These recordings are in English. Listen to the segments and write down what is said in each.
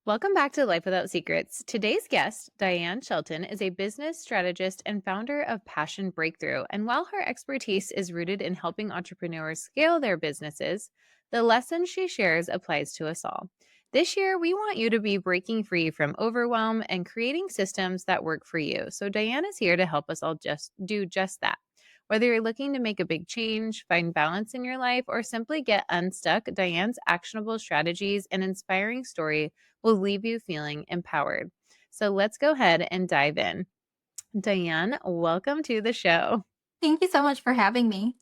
Welcome back to Life Without Secrets. Today's guest, Diane Shelton, is a business strategist and founder of Passion Breakthrough. And while her expertise is rooted in helping entrepreneurs scale their businesses, the lesson she shares applies to us all. This year, we want you to be breaking free from overwhelm and creating systems that work for you. So, Diane is here to help us all just do just that. Whether you're looking to make a big change, find balance in your life, or simply get unstuck, Diane's actionable strategies and inspiring story will leave you feeling empowered. So let's go ahead and dive in. Diane, welcome to the show. Thank you so much for having me.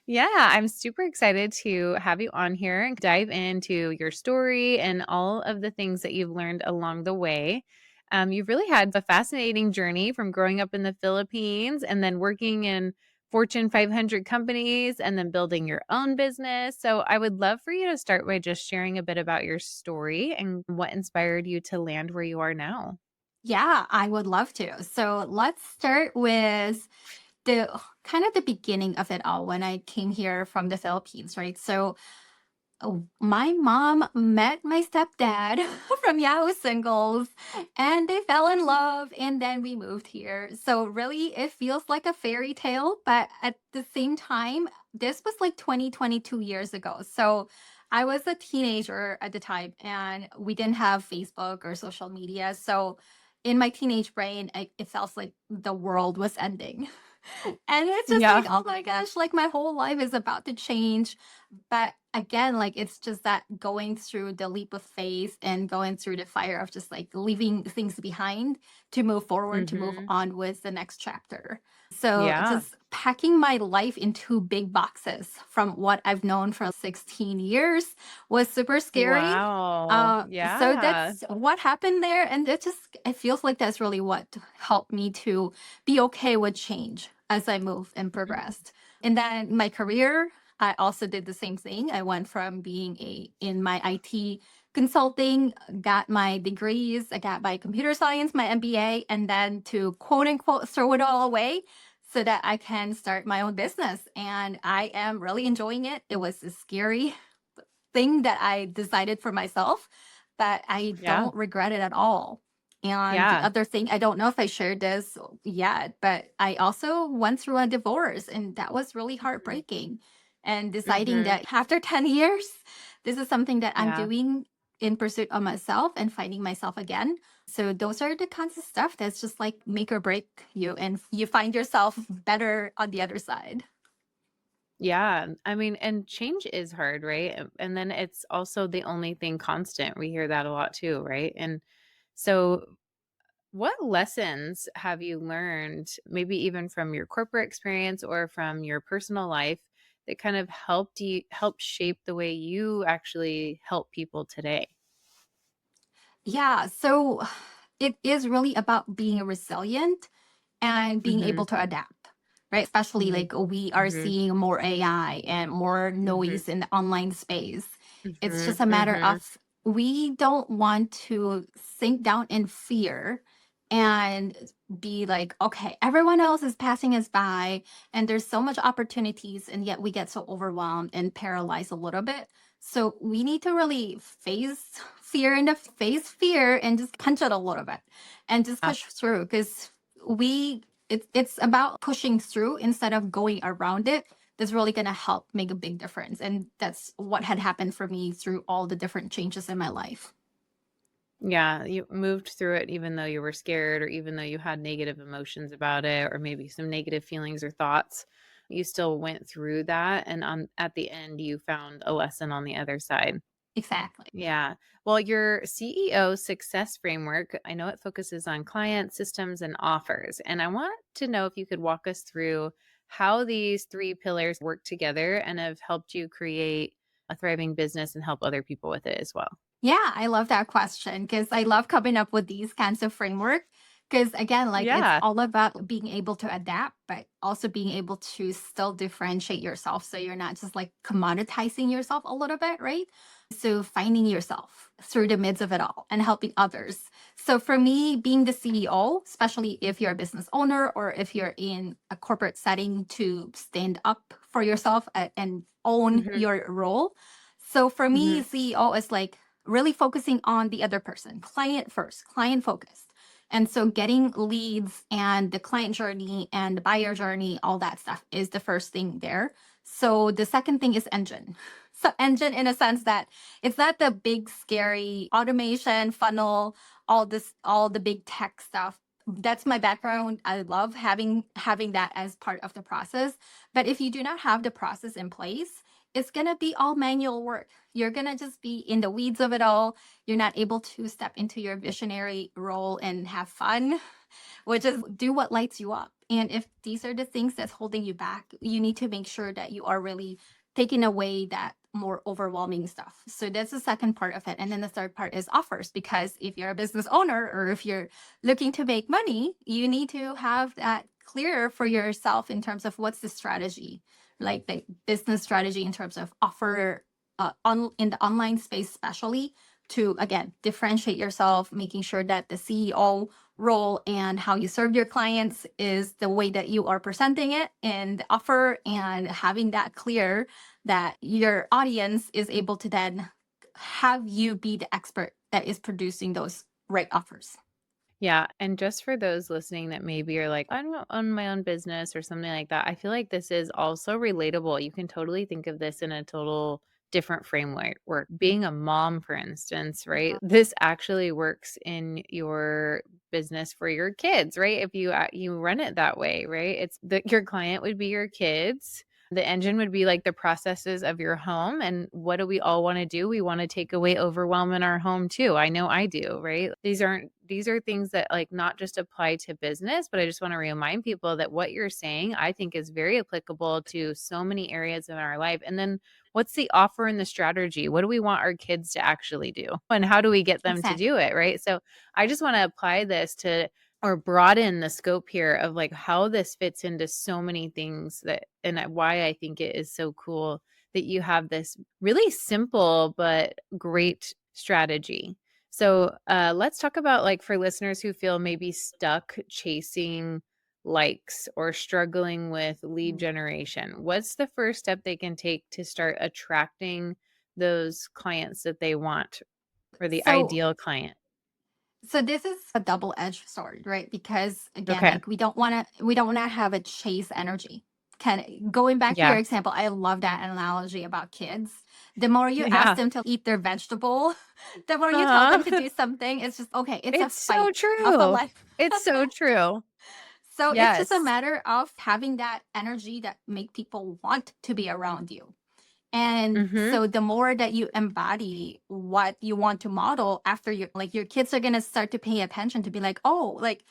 Yeah, I'm super excited to have you on here and dive into your story and all of the things that you've learned along the way. You've really had a fascinating journey from growing up in the Philippines and then working in Fortune 500 companies and then building your own business. So, I would love for you to start by just sharing a bit about your story and what inspired you to land where you are now. Yeah, I would love to. So let's start with the kind of the beginning of it all when I came here from the Philippines, right? My mom met my stepdad from Yahoo Singles and they fell in love and then we moved here. So really it feels like a fairy tale, but at the same time, this was like 22 years ago. So I was a teenager at the time and we didn't have Facebook or social media. So in my teenage brain, it felt like the world was ending. And it's just like, Yeah. oh my gosh, like my whole life is about to change. But again, like it's just that going through the leap of faith and going through the fire of just like leaving things behind to move forward, to move Hmm. on with the next chapter. So Yeah. just packing my life in two big boxes from what I've known for 16 years was super scary. Wow. So Yeah. that's what happened there. And it feels like that's really what helped me to be okay with change as I moved and progressed. And then my career, I also did the same thing. I went from being in my IT consulting, got my degrees, I got my computer science, my MBA, and then to quote unquote throw it all away so that I can start my own business. And I am really enjoying it. It was a scary thing that I decided for myself, but I Yeah. don't regret it at all. And the Yeah. other thing, I don't know if I shared this yet, but I also went through a divorce and that was really heartbreaking. And deciding Hmm. that after 10 years, this is something that I'm Yeah. doing in pursuit of myself and finding myself again. So those are the kinds of stuff that's just like make or break you and you find yourself better on the other side. Yeah. I mean, and change is hard, right? And then it's also the only thing constant. We hear that a lot too, right? And so, what lessons have you learned, maybe even from your corporate experience or from your personal life, that kind of help shape the way you actually help people today? Yeah, so it is really about being resilient and being Mhm. able to adapt, right? Especially Mhm. like we are Mhm. seeing more AI and more Mhm. noise in the online space. It's just Mhm. a matter Mhm. of we don't want to sink down in fear and be like, okay, everyone else is passing us by and there's so much opportunities and yet we get so overwhelmed and paralyzed a little bit. So we need to really face fear and just punch it a little bit and just Yeah. push through because it's about pushing through instead of going around it. That's really going to help make a big difference, and that's what had happened for me through all the different changes in my life. Yeah, you moved through it even though you were scared or even though you had negative emotions about it or maybe some negative feelings or thoughts. You still went through that and at the end you found a lesson on the other side. Exactly. Yeah. Well, your CEO success framework, I know it focuses on clients, systems, and offers. And I want to know if you could walk us through how these three pillars work together and have helped you create a thriving business and help other people with it as well. Yeah, I love that question because I love coming up with these kinds of framework. Because again, like it's Yeah. all about being able to adapt, but also being able to still differentiate yourself. So you're not just like commoditizing yourself a little bit, right? So finding yourself through the midst of it all and helping others. So for me, being the CEO, especially if you're a business owner or if you're in a corporate setting to stand up for yourself and own Hmm. your role. So for me, Hmm. CEO is like really focusing on the other person, client first, client focused. And so getting leads and the client journey and the buyer journey, all that stuff is the first thing there. So the second thing is engine. So engine in a sense that it's not the big scary automation funnel, all the big tech stuff. That's my background. I love having that as part of the process. But if you do not have the process in place, it's going to be all manual work. You're going to just be in the weeds of it all. You're not able to step into your visionary role and have fun, which is do what lights you up. And if these are the things that's holding you back, you need to make sure that you are really taking away that more overwhelming stuff. So that's the second part of it. And then the third part is offers, because if you're a business owner or if you're looking to make money, you need to have that clear for yourself in terms of what's the strategy, like the business strategy in terms of offer in the online space, especially to again differentiate yourself, making sure that the CEO role and how you serve your clients is the way that you are presenting it and the offer, and having that clear that your audience is able to then have you be the expert that is producing those right offers. Yeah, and just for those listening that maybe are like, I don't own my own business or something like that, I feel like this is also relatable. You can totally think of this in a total different framework. Work. Being a mom, for instance, right? This actually works in your business for your kids, right? If you run it that way, right? It's your client would be your kids. The engine would be like the processes of your home. And what do we all want to do? We want to take away overwhelm in our home too. I know I do, right? These are things that like not just apply to business, but I just want to remind people that what you're saying, I think is very applicable to so many areas in our life. And then what's the offer and the strategy? What do we want our kids to actually do? And how do we get them to Exactly. do it, right? So I just want to apply this to or broaden the scope here of like how this fits into so many things that why I think it is so cool that you have this really simple but great strategy. So let's talk about like for listeners who feel maybe stuck chasing likes or struggling with lead generation. What's the first step they can take to start attracting those clients that they want or the So ideal client? so this is a double-edged sword, right? Because again, Okay. like we don't want to have a chase energy. Kind of going back to your Yeah. example, I love that analogy about kids. The more you ask Yeah. them to eat their vegetable, the more you tell them to Uh-huh. do something, it's just okay, it's a It's so fight of a true. life. It's so true. So it's just a Yes. matter of having that energy that make people want to be around you. And Mhm. so the more that you embody what you want to model after your kids are going to start to pay attention to be like, "Oh, like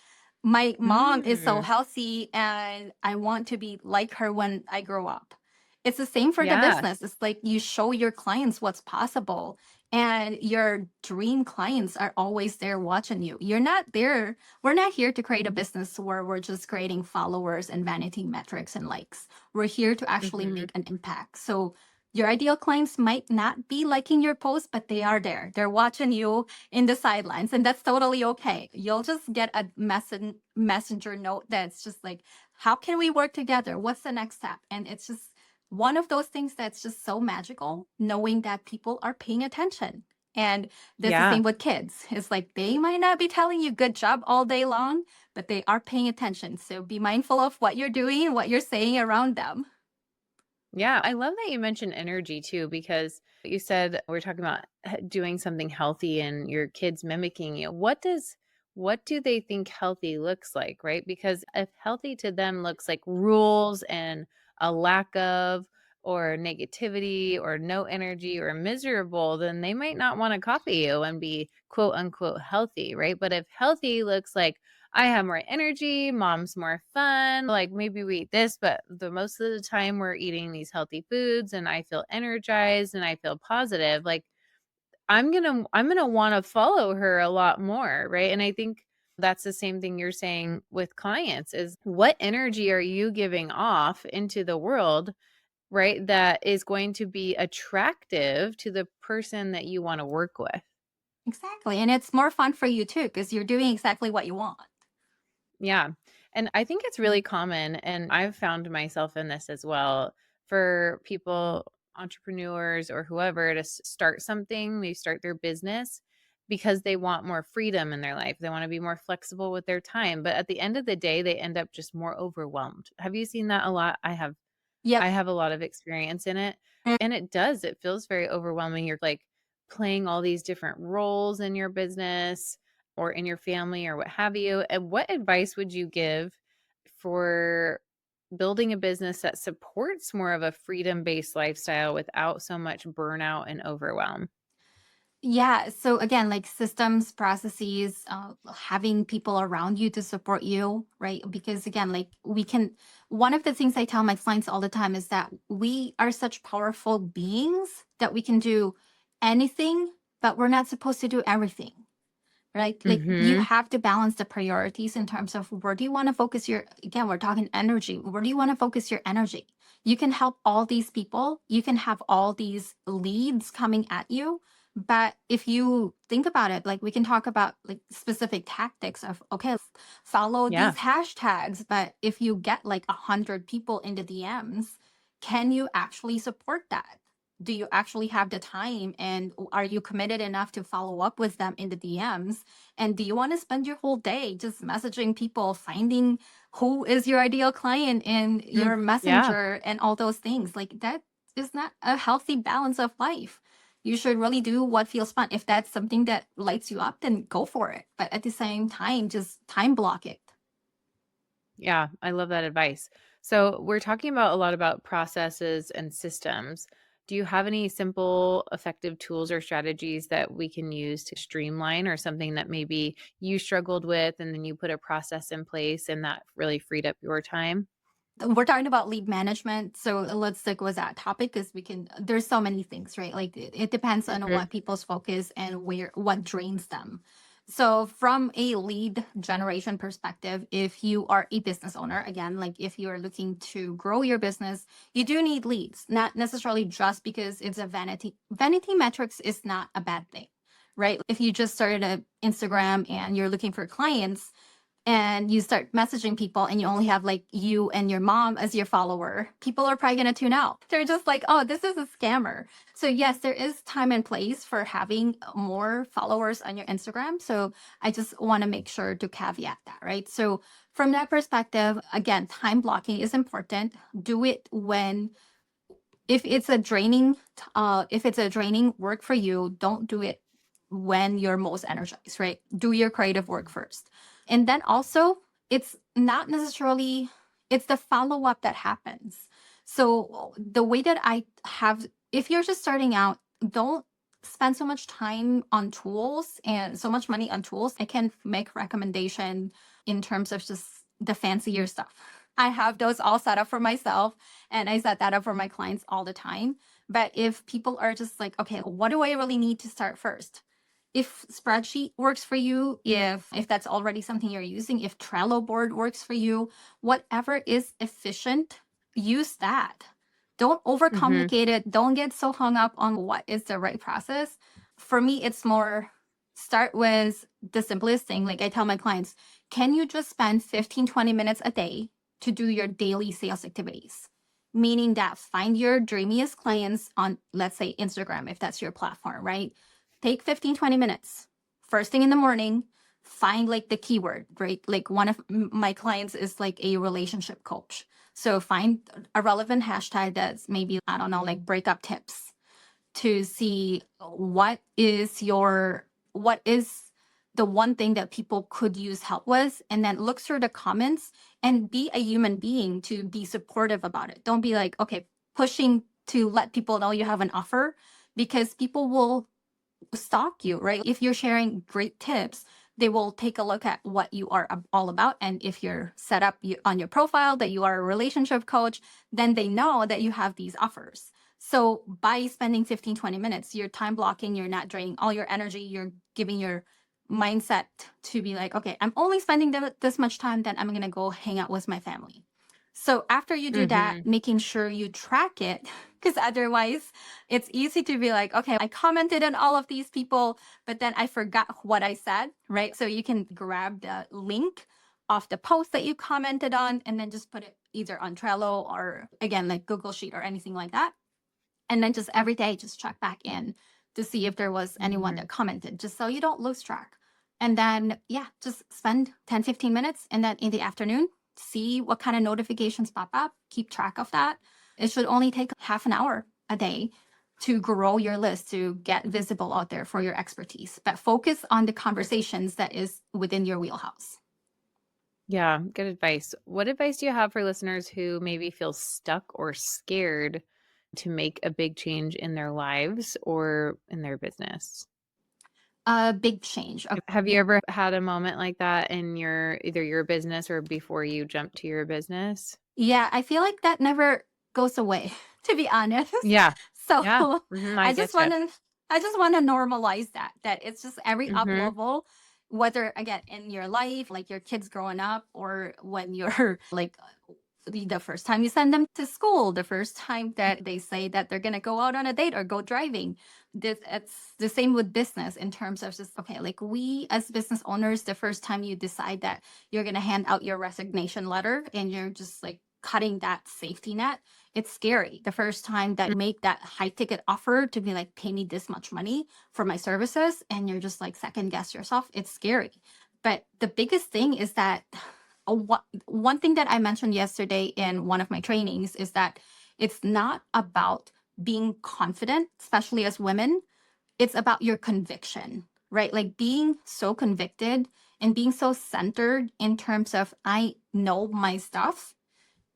my mom is so Mm. healthy and I want to be like her when I grow up." It's the same for the Yeah. business. It's like you show your clients what's possible, and your dream clients are always there watching you. You're not there. We're not here to create a business where we're just creating followers and vanity metrics and likes. We're here to actually Mhm. make an impact. So your ideal clients might not be liking your post, but they are there. They're watching you in the sidelines, and that's totally okay. You'll just get a messenger note that's just like, how can we work together? What's the next step? And it's just one of those things that's just so magical, knowing that people are paying attention. And that's the Yeah. same with kids. It's like they might not be telling you good job all day long, but they are paying attention. So be mindful of what you're doing, what you're saying around them. Yeah, I love that you mentioned energy too, because you said we're talking about doing something healthy and your kids mimicking you. What do they think healthy looks like, right? Because if healthy to them looks like rules and a lack of or negativity or no energy or miserable, then they might not want to copy you and be quote unquote healthy, right? But if healthy looks like I have more energy, mom's more fun. Like maybe we eat this, but the most of the time we're eating these healthy foods and I feel energized and I feel positive. Like I'm going to want to follow her a lot more, right? And I think that's the same thing you're saying with clients is what energy are you giving off into the world, right? That is going to be attractive to the person that you want to work with. Exactly. And it's more fun for you too, because you're doing exactly what you want. Yeah. And I think it's really common, and I've found myself in this as well, for people. entrepreneurs or whoever to start something, they start their business because they want more freedom in their life. They want to be more flexible with their time. But at the end of the day, they end up just more overwhelmed. Have you seen that a lot? I have. Yep. I have a lot of experience in it, and it does, it feels very overwhelming. You're, like, playing all these different roles in your business or in your family or what have you, and what advice would you give for building a business that supports more of a freedom-based lifestyle without so much burnout and overwhelm? Yeah. So again, like systems, processes, having people around you to support you, right? Because again, like one of the things I tell my clients all the time is that we are such powerful beings that we can do anything, but we're not supposed to do everything, right? Like you Mhm. have to balance the priorities in terms of where do you want to focus your, again, we're talking energy. Where do you want to focus your energy? You can help all these people, you can have all these leads coming at you. But if you think about it, like we can talk about like specific tactics of, okay, follow Yeah. these hashtags. But if you get like 100 people in the DMs, can you actually support that? Do you actually have the time, and are you committed enough to follow up with them in the DMs? And do you want to spend your whole day just messaging people, finding who is your ideal client in Mm, your yeah. messenger and all those things? Like that is not a healthy balance of life. You should really do what feels fun. If that's something that lights you up, then go for it. But at the same time, just time block it. Yeah, I love that advice. So, we're talking about a lot about processes and systems. Do you have any simple, effective tools or strategies that we can use to streamline, or something that maybe you struggled with and then you put a process in place and that really freed up your time? We're talking about lead management, so let's stick with that topic because we can, there's so many things, right? Like it depends on Mhm. what people's focus and where what drains them. So from a lead generation perspective, if you are a business owner, again, like if you're looking to grow your business, you do need leads, not necessarily just because it's a vanity metrics is not a bad thing, right? If you just started a Instagram and you're looking for clients and you start messaging people and you only have like you and your mom as your follower, people are probably going to tune out. They're just like, oh, this is a scammer. So, yes, there is time and place for having more followers on your Instagram. So, I just want to make sure to caveat that, right? So, from that perspective, again, time blocking is important. Do it when if it's a draining work for you, don't do it when you're most energized, right? Do your creative work first. And then also, it's not necessarily, it's the follow up that happens. So the way that I have, if you're just starting out, don't spend so much time on tools and so much money on tools. I can make recommendation in terms of just the fancier stuff. I have those all set up for myself and I set that up for my clients all the time. But if people are just like, okay, what do I really need to start first? If spreadsheet works for you, if that's already something you're using, if Trello board works for you, whatever is efficient, use that. Don't Mhm. overcomplicate it. Don't get so hung up on what is the right process. For me, it's more start with the simplest thing. Like I tell my clients, can you just spend 15-20 minutes a day to do your daily sales activities? Meaning that find your dreamiest clients on, let's say, Instagram, if that's your platform, right? Take 15-20 minutes. First thing in the morning, find like the keyword, right? Like one of my clients is like a relationship coach. So find a relevant hashtag that's maybe, I don't know, like breakup tips to see what is the one thing that people could use help with, and then look through the comments and be a human being to be supportive about it. Don't be like, okay, pushing to let people know you have an offer, because people will stalk you, right? If you're sharing great tips, they will take a look at what you are all about. And if you're set up on your profile that you are a relationship coach, then they know that you have these offers. So by spending 15-20 minutes, you're time blocking, you're not draining all your energy, you're giving your mindset to be like, okay, I'm only spending this much time, then I'm going to go hang out with my family. So after you do that, Mhm. making sure you track it, because otherwise it's easy to be like, okay, I commented on all of these people, but then I forgot what I said, right? So you can grab the link of the post that you commented on and then just put it either on Trello or again, like Google Sheet or anything like that. And then just every day, just check back in to see if there was anyone Mhm. that commented, just so you don't lose track. And then, yeah, just spend 10, 15 minutes. And then in the afternoon, see what kind of notifications pop up, keep track of that. It should only take half an hour a day to grow your list, to get visible out there for your expertise, but focus on the conversations that is within your wheelhouse. Yeah, good advice. What advice do you have for listeners who maybe feel stuck or scared to make a big change in their lives or in their business? A big change. Have you ever had a moment like that in your either your business or before you jumped to your business? Yeah, I feel like that never goes away, to be honest. Yeah. So Yeah. Mhm, I I get just you. wanna I just wanna normalize that it's just every up Mhm. level, whether again in your life, like your kids growing up, or when you're like the first time you send them to school, the first time that they say that they're gonna go out on a date or go driving. This it's the same with business in terms of just okay, like we as business owners, the first time you decide that you're gonna hand out your resignation letter and you're just like cutting that safety net, it's scary. The first time that Mm, you make that high ticket offer to be like, pay me this much money for my services, and you're just like second guess yourself, it's scary. But the biggest thing is that one thing that I mentioned yesterday in one of my trainings is that it's not about being confident, especially as women. It's about your conviction, right? Like being so convicted and being so centered in terms of, I know my stuff,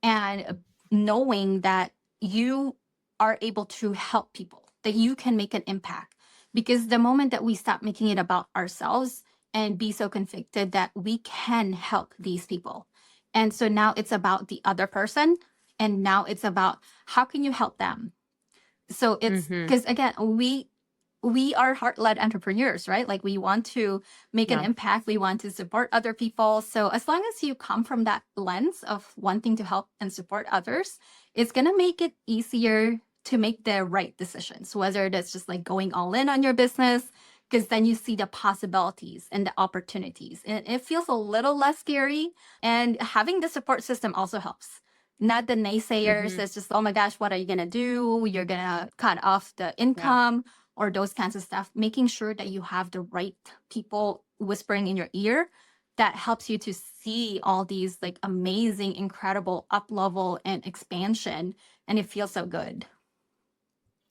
and knowing that you are able to help people, that you can make an impact. Because the moment that we stop making it about ourselves and be so convicted that we can help these people, and so now it's about the other person, and now it's about how can you help them. So it's mhm. because again, we are heart-led entrepreneurs, right? Like we want to make an Yeah. impact, we want to support other people. So as long as you come from that lens of wanting to help and support others, it's going to make it easier to make the right decisions, whether that's just like going all in on your business, because then you see the possibilities and the opportunities, and it feels a little less scary. And having the support system also helps, not the naysayers Mhm. that's just, oh my gosh, what are you going to do, you're going to cut off the Yeah. income, or those kinds of stuff. Making sure that you have the right people whispering in your ear, that helps you to see all these like amazing, incredible up level and expansion. And it feels so good.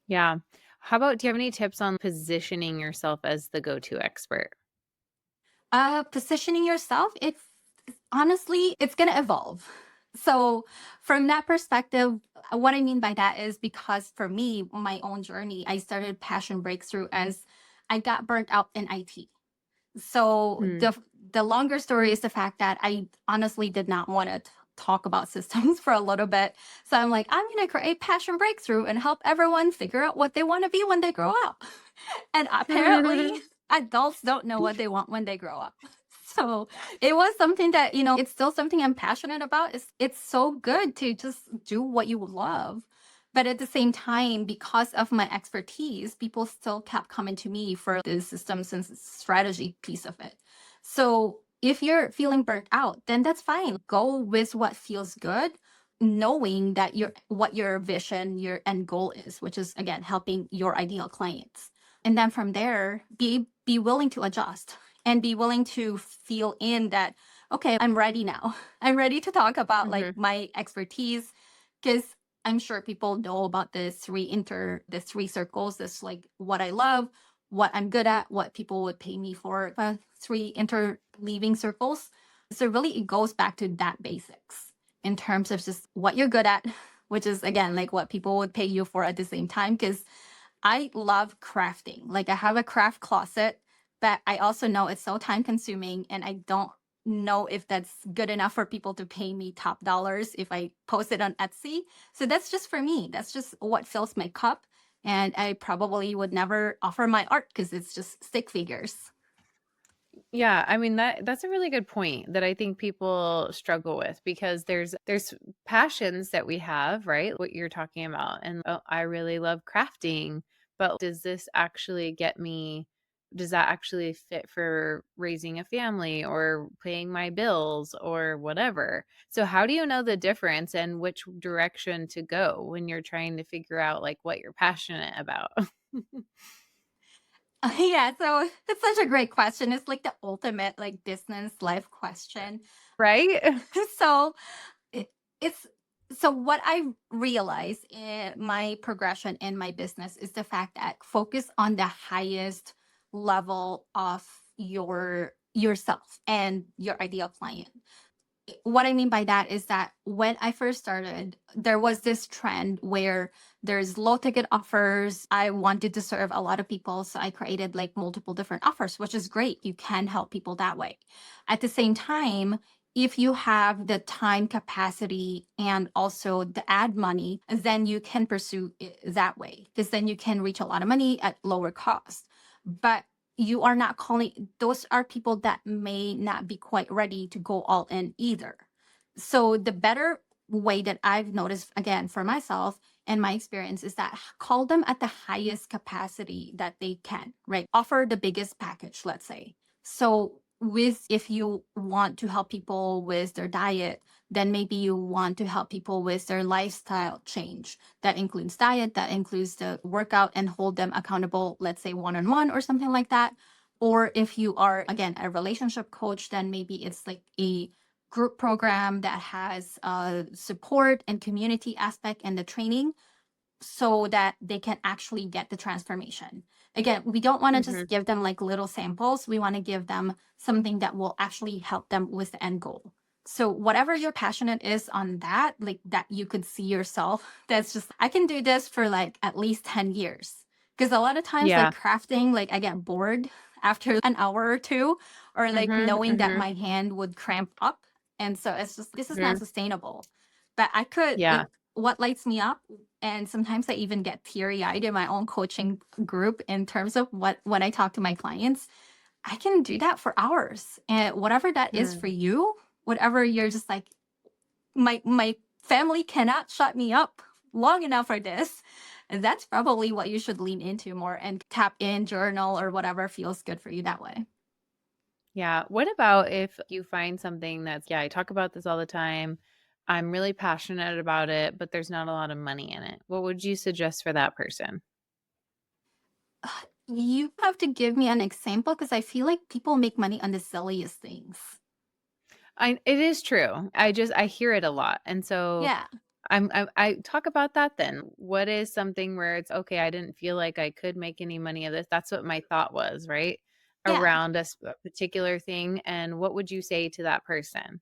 Yeah. How about do you have any tips on positioning yourself as the go-to expert? Positioning yourself, it's honestly, it's going to evolve. So, from that perspective, what I mean by that is because for me, my own journey, I started Passion Breakthrough as I got burnt out in IT. So Mm. the longer story is the fact that I honestly did not want to talk about systems for a little bit. So I'm like, I'm going to create Passion Breakthrough and help everyone figure out what they want to be when they grow up. And apparently, adults don't know what they want when they grow up. So it was something that, it's still something I'm passionate about. It's so good to just do what you love. But at the same time, because of my expertise, people still kept coming to me for the systems and strategy piece of it. So if you're feeling burnt out, then that's fine. Go with what feels good, knowing that what your vision, your end goal is, which is again helping your ideal clients. And then from there, be willing to adjust and be willing to feel in that, okay, I'm ready now. I'm ready to talk about like Mhm. my expertise, because I'm sure people know about the three circles. This like what I love, what I'm good at, what people would pay me for, three interleaving circles. So really it goes back to that basics in terms of just what you're good at, which is again like what people would pay you for at the same time. Because I love crafting. Like I have a craft closet, but I also know it's so time consuming, and I don't know if that's good enough for people to pay me top dollars if I post it on Etsy. So that's just for me. That's just what fills my cup. And I probably would never offer my art because it's just stick figures. Yeah, I mean that's a really good point that I think people struggle with because there's passions that we have, right? What you're talking about. And oh, I really love crafting, but does this actually get me does that actually fit for raising a family or paying my bills or whatever? So how do you know the difference and which direction to go when you're trying to figure out like what you're passionate about? Yeah, so it's such a great question. It's like the ultimate like business life question. Right? So it, it's so what I realize in my progression in my business is the fact that focus on the highest level of yourself and your ideal client. What I mean by that is that when I first started, there was this trend where there's low ticket offers. I wanted to serve a lot of people. So I created like multiple different offers, which is great. You can help people that way. At the same time, if you have the time capacity and also the ad money, then you can pursue it that way because then you can reach a lot of money at lower cost. But you are not calling, those are people that may not be quite ready to go all in either. So the better way that I've noticed again for myself and my experience is that call them at the highest capacity that they can, right? Offer the biggest package, let's say. So with if you want to help people with their diet, then maybe you want to help people with their lifestyle change. That includes diet, that includes the workout and hold them accountable, let's say one on one or something like that. Or if you are, again, a relationship coach, then maybe it's like a group program that has support and community aspect and the training so that they can actually get the transformation. Again, we don't want to Mhm. just give them like little samples. We want to give them something that will actually help them with the end goal. So whatever your passionate is on that, like that you could see yourself, that's just I can do this for like at least 10 years. Because a lot of times Yeah. like crafting, like I get bored after an hour or two, or like Mhm, knowing that mhm, my hand would cramp up. And so it's just this is not mhm. sustainable. But I could Yeah. like what lights me up and sometimes I even get teary-eyed in my own coaching group in terms of what when I talk to my clients, I can do that for hours. And whatever that is for Mm. you, whatever you're just like, my family cannot shut me up long enough for this. And that's probably what you should lean into more and tap in, journal, or whatever feels good for you that way. Yeah. What about if you find something that's, yeah, I talk about this all the time. I'm really passionate about it, but there's not a lot of money in it. What would you suggest for that person? You have to give me an example because I feel like people make money on the silliest things. It is true. I hear it a lot. And so Yeah. I talk about that then. What is something where it's okay, I didn't feel like I could make any money of this. That's what my thought was, right? Yeah. Around a particular thing. And what would you say to that person?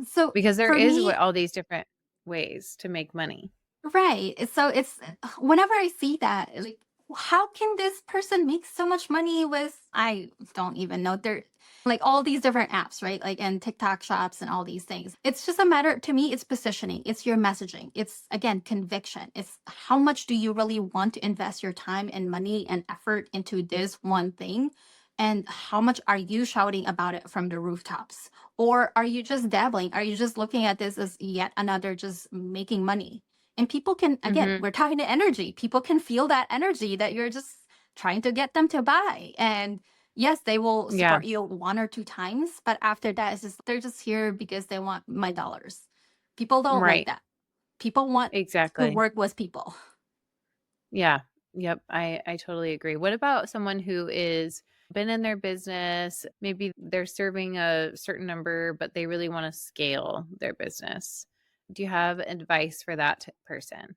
So Because there for is me, all these different ways to make money. right. So it's whenever I see that, like, how can this person make so much money with, I don't even know. They're like all these different apps, right? Like and TikTok shops and all these things. It's just a matter to me, it's positioning, it's your messaging, it's again conviction. It's how much do you really want to invest your time and money and effort into this one thing? And how much are you shouting about it from the rooftops? Or are you just dabbling? Are you just looking at this as yet another just making money? And people can, again, Mhm. we're talking to energy. People can feel that energy that you're just trying to get them to buy. And yes, they will Yeah, support you one or two times, but after that, it's just they're just here because they want my dollars. People don't like right. that. People want to Exactly. work with people. Yeah. Yep. I totally agree. What about someone who is been in their business, maybe they're serving a certain number, but they really want to scale their business? Do you have advice for that person?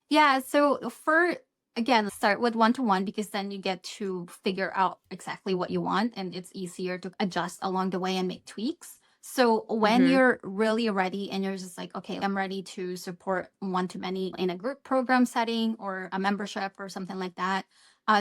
Yeah. So for again, start with one to one because then you get to figure out exactly what you want and it's easier to adjust along the way and make tweaks. So when Mhm. you're really ready and you're just like, okay, I'm ready to support one to many in a group program setting or a membership or something like that,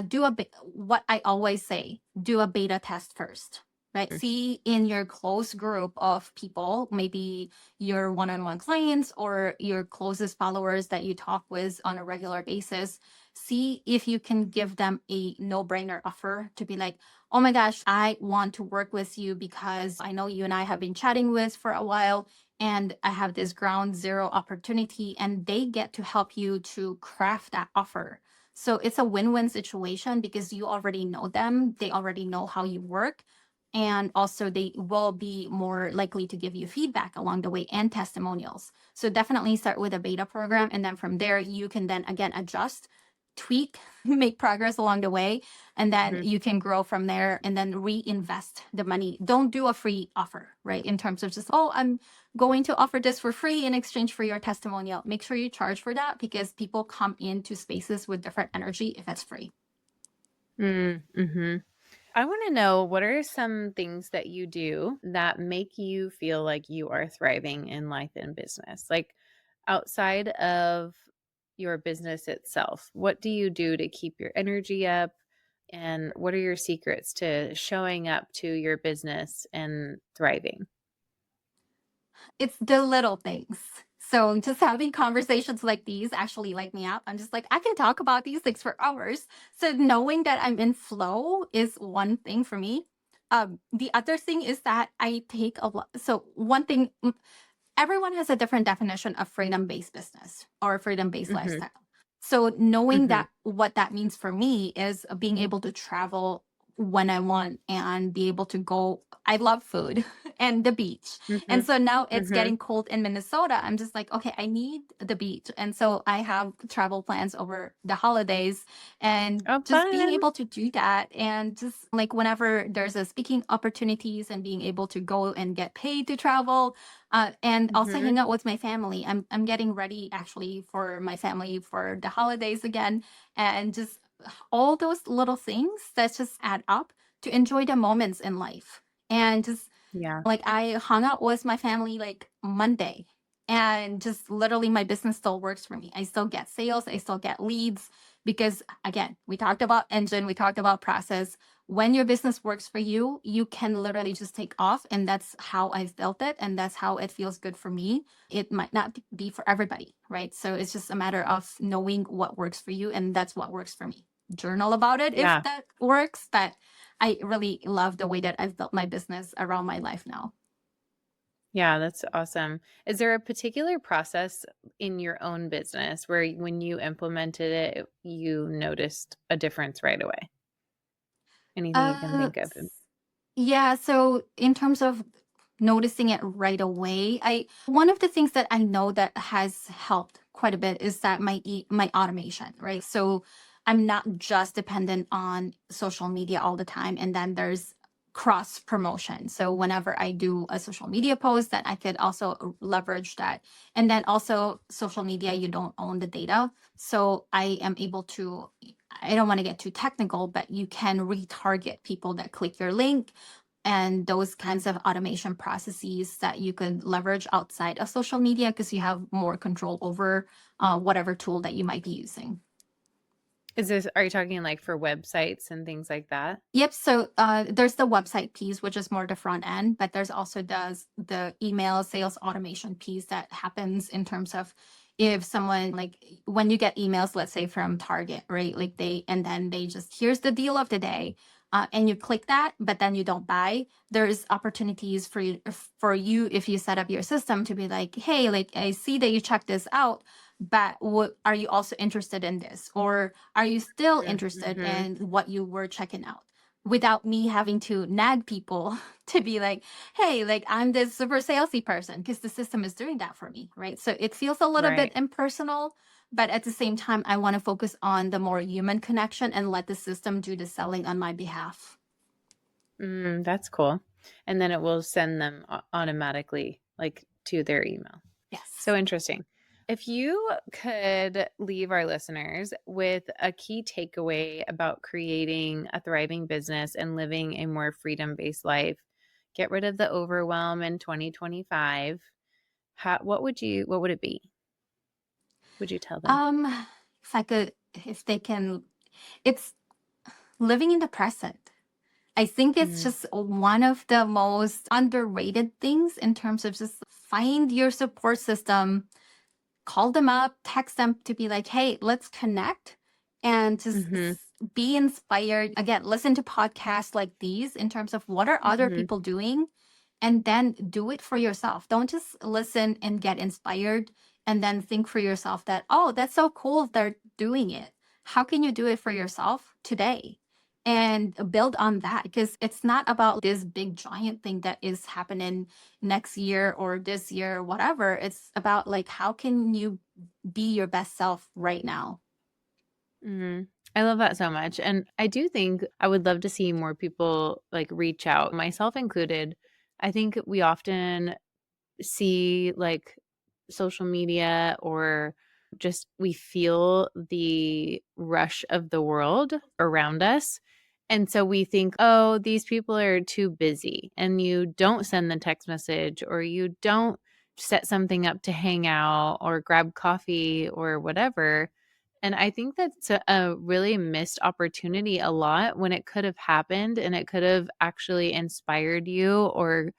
do a bit. What I always say, do a beta test first. Right. See in your close group of people, maybe your one-on-one clients or your closest followers that you talk with on a regular basis, see if you can give them a no-brainer offer to be like, oh my gosh, I want to work with you because I know you and I have been chatting with for a while and I have this ground zero opportunity, and they get to help you to craft that offer So it's a win-win situation because you already know them, they already know how you work, and also they will be more likely to give you feedback along the way and testimonials. So definitely start with a beta program, and then from there you can then again adjust, tweak, make progress along the way, and then Mhm. you can grow from there and then reinvest the money. Don't do a free offer, right? In terms of just, oh, I'm going to offer this for free in exchange for your testimonial. Make sure you charge for that because people come into spaces with different energy if it's free. Mhm. I wanna know, what are some things that you do that make you feel like you are thriving in life and business? Like, outside of your business itself, what do you do to keep your energy up? And what are your secrets to showing up to your business and thriving? It's the little things. So just having conversations like these actually light me up. I'm just like, I can talk about these things for hours. So knowing that I'm in flow is one thing for me. The other thing is that I take a lot. So one thing, everyone has a different definition of freedom-based business or freedom-based Mhm, lifestyle. So knowing mhm, that what that means for me is being able to travel when I want and be able to go. I love food and the beach. And mhm, so now it's mhm. getting cold in Minnesota. I'm just like, okay, I need the beach. And so I have travel plans over the holidays and Oh, just being fun. able to do that. And just like whenever there's a speaking opportunities and being able to go and get paid to travel, and also Mhm. hang out with my family. I'm getting ready actually for my family for the holidays again, and just all those little things that just add up to enjoy the moments in life. And just Yeah, like I hung out with my family like Monday, and just literally my business still works for me. I still get sales, I still get leads because again, we talked about engine, we talked about process. When your business works for you, you can literally just take off, and that's how I've built it and that's how it feels good for me. It might not be for everybody, right? So it's just a matter of knowing what works for you, and that's what works for me. Journal about it if yeah, that works, but I really love the way that I've built my business around my life now. yeah, that's awesome. Is there a particular process in your own business where when you implemented it, you noticed a difference right away? Anything you can think of? Yeah, so in terms of noticing it right away, I one of the things that I know that has helped quite a bit is that my automation, right? So I'm not just dependent on social media all the time, and then there's cross promotion. So whenever I do a social media post, that I could also leverage that. And then also social media, you don't own the data. So I am able to, I don't want to get too technical, but you can retarget people that click your link and those kinds of automation processes that you could leverage outside of social media because you have more control over whatever tool that you might be using. Are you talking like for websites and things like that? Yep. So there's the website piece, which is more the front end, but there's also the email sales automation piece that happens in terms of if someone like when you get emails, let's say from Target, right? Like they and then they just here's the deal of the day, and you click that, but then you don't buy. There's opportunities for you if you set up your system to be like, hey, like I see that you checked this out, but what are you also interested in this, or are you still interested Mhm. in what you were checking out? Without me having to nag people to be like, hey, like I'm this super salesy person because the system is doing that for me, right? So it feels a little bit Right. impersonal, but at the same time, I want to focus on the more human connection and let the system do the selling on my behalf. That's cool. And then it will send them automatically, like, to their email. Yes. So interesting. If you could leave our listeners with a key takeaway about creating a thriving business and living a more freedom-based life, get rid of the overwhelm in 2025, what would it be? Would you tell them? Um, if I could, if they can, it's living in the present. I think it's Mm, just one of the most underrated things in terms of just find your support system, call them up, text them to be like, hey, let's connect and just mhm, be inspired. Again, listen to podcasts like these in terms of what are other mhm. people doing and then do it for yourself. Don't just listen and get inspired and then think for yourself that, oh, that's so cool if they're doing it. how can you do it for yourself today? And build on that, because it's not about this big giant thing that is happening next year or this year or whatever. It's about like, how can you be your best self right now? Mhm. I love that so much, and I do think I would love to see more people, like, reach out, myself included. I think we often see, like, social media or just we feel the rush of the world around us, and so we think, "Oh, these people are too busy," and you don't send the text message or you don't set something up to hang out or grab coffee or whatever, and I think that's a really missed opportunity a lot when it could have happened and it could have actually inspired you or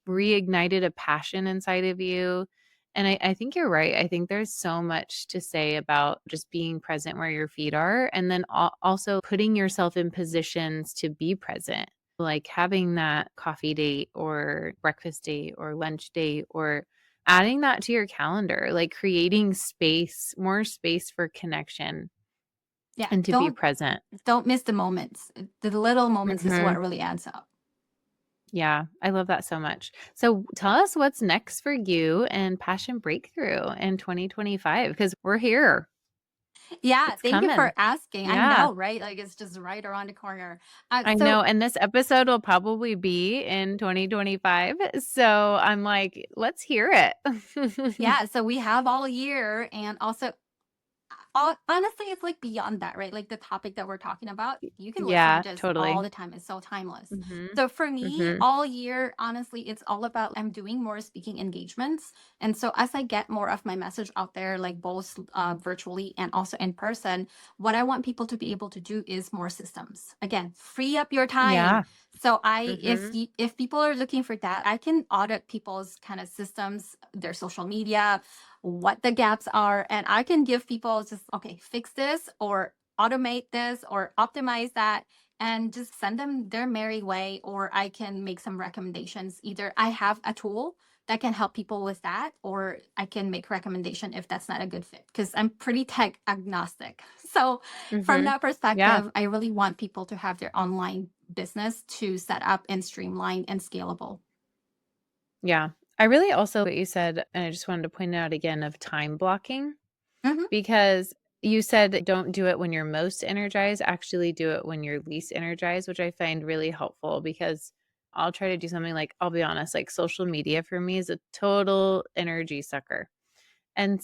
reignited a passion inside of you. And I think you're right. I think there's so much to say about just being present where your feet are and then also putting yourself in positions to be present, like having that coffee date or breakfast date or lunch date or adding that to your calendar, like creating space, more space for connection Yeah, and to be present. don't miss the moments. The little moments is Mhm. what really adds up. Yeah, I love that so much. So tell us what's next for you and Passion Breakthrough in 2025 because we're here. Yeah, It's thank you for coming. asking. I Yeah, know, right? Like it's just right around the corner. I So know. And this episode will probably be in 2025. So I'm like, let's hear it. yeah, so we have all year, and also honestly, it's like beyond that, right? Like the topic that we're talking about, you can listen to Yeah, this all totally. the time. It's so timeless. Hmm. So for me, Hmm. all year, honestly, it's all about I'm doing more speaking engagements. And so as I get more of my message out there, like both virtually and also in person, what I want people to be able to do is more systems. Again, free up your time. Yeah. So Hmm. if people are looking for that, I can audit people's kind of systems, their social media, what the gaps are, and I can give people just, okay, fix this or automate this or optimize that, and just send them their merry way. Or I can make some recommendations. Either I have a tool that can help people with that, or I can make recommendation if that's not a good fit, because I'm pretty tech agnostic. So from Hmm. that Yeah. perspective, I really want people to have their online business to set up and streamline and scalable. Yeah. I really also what you said, and I just wanted to point out again of time blocking. Mhm. Because you said don't do it when you're most energized, actually do it when you're least energized, which I find really helpful because I'll try to do something like, I'll be honest, like social media for me is a total energy sucker. And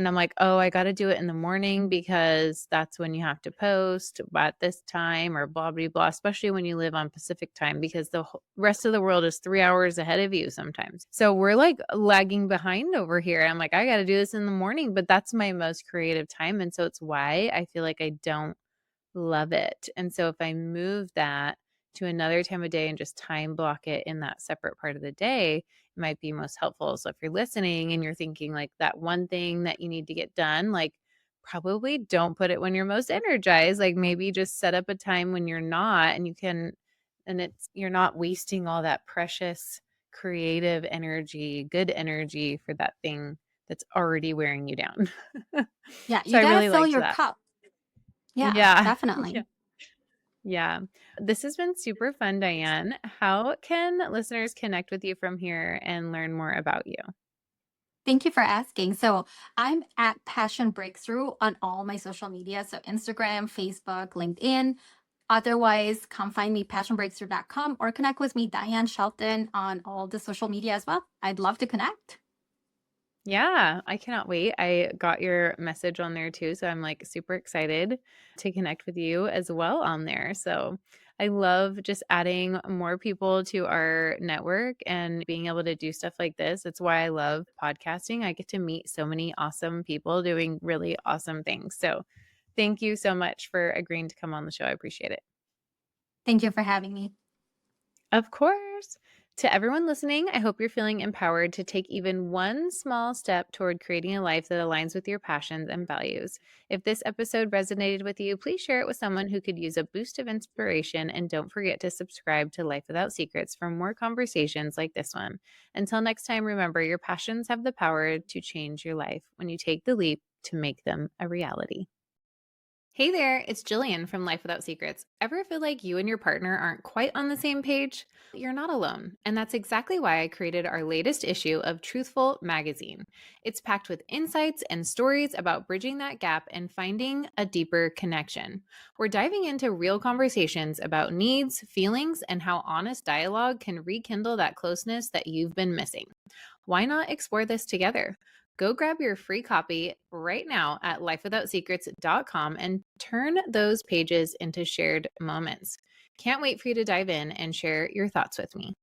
I'm like, "Oh, I gotta do it in the morning because that's when you have to post at this time or blah, blah, blah," especially when you live on Pacific time because the rest of the world is 3 hours ahead of you sometimes. So we're, like, lagging behind over here. I'm like, "I gotta do this in the morning," but that's my most creative time, and so it's why I feel like I don't love it. And so if I move that to another time of day and just time block it in that separate part of the day, it might be most helpful. So if you're listening and you're thinking like that one thing that you need to get done, like probably don't put it when you're most energized. Like maybe just set up a time when you're not and you can and it's you're not wasting all that precious creative energy, good energy for that thing that's already wearing you down. Yeah, So you I got to really fill liked your that. cup. Yeah, Yeah. Yeah. definitely. Yeah. This has been super fun, Diane. How can listeners connect with you from here and learn more about you? Thank you for asking. So I'm at Passion Breakthrough on all my social media. So Instagram, Facebook, LinkedIn. Otherwise, come find me passionbreakthrough.com or connect with me, Diane Shelton, on all the social media as well. I'd love to connect. Yeah, I cannot wait. I got your message on there too. So I'm like super excited to connect with you as well on there. So I love just adding more people to our network and being able to do stuff like this. It's why I love podcasting. I get to meet so many awesome people doing really awesome things. So thank you so much for agreeing to come on the show. I appreciate it. Thank you for having me. Of course. To everyone listening, I hope you're feeling empowered to take even one small step toward creating a life that aligns with your passions and values. If this episode resonated with you, please share it with someone who could use a boost of inspiration. And don't forget to subscribe to Life Without Secrets for more conversations like this one. Until next time, remember your passions have the power to change your life when you take the leap to make them a reality. Hey there, it's Jillian from Life Without Secrets. Ever feel like you and your partner aren't quite on the same page? You're not alone. And that's exactly why I created our latest issue of Truthful magazine. It's packed with insights and stories about bridging that gap and finding a deeper connection. We're diving into real conversations about needs, feelings, and how honest dialogue can rekindle that closeness that you've been missing. Why not explore this together? Go grab your free copy right now at lifewithoutsecrets.com and turn those pages into shared moments. Can't wait for you to dive in and share your thoughts with me.